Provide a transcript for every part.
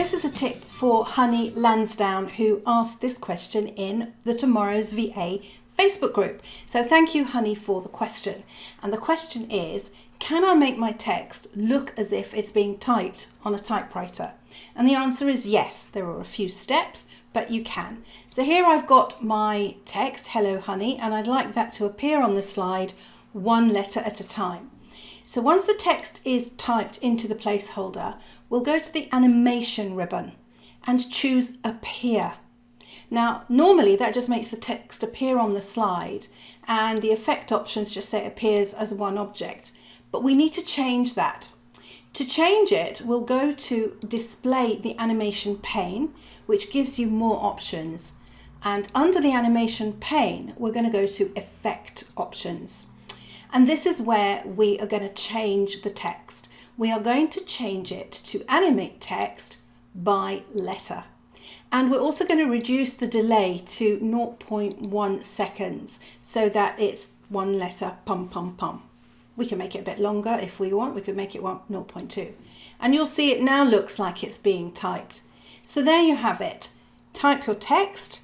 This is a tip for Honey Lansdowne, who asked this question in the Tomorrow's VA Facebook group. So thank you, Honey, for the question. And the question is, can I make my text look as if it's being typed on a typewriter? And the answer is yes. There are a few steps, but you can. So here I've got my text, hello honey, and I'd like that to appear on the slide one letter at a time. So once the text is typed into the placeholder, we'll go to the animation ribbon and choose appear. Now, normally that just makes the text appear on the slide, and the effect options just say appears as one object, but we need to change that. To change it, we'll go to display the animation pane, which gives you more options. And under the animation pane, we're going to go to effect options. And this is where we are going to change the text. We are going to change it to animate text by letter. And we're also going to reduce the delay to 0.1 seconds so that it's one letter, pum, pum, pum. We can make it a bit longer if we want. We could make it 0.2. And you'll see it now looks like it's being typed. So there you have it. Type your text,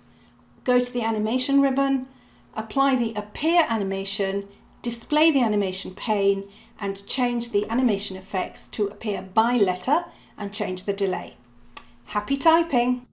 go to the animation ribbon, apply the appear animation, display the animation pane, and change the animation effects to appear by letter and change the delay. Happy typing!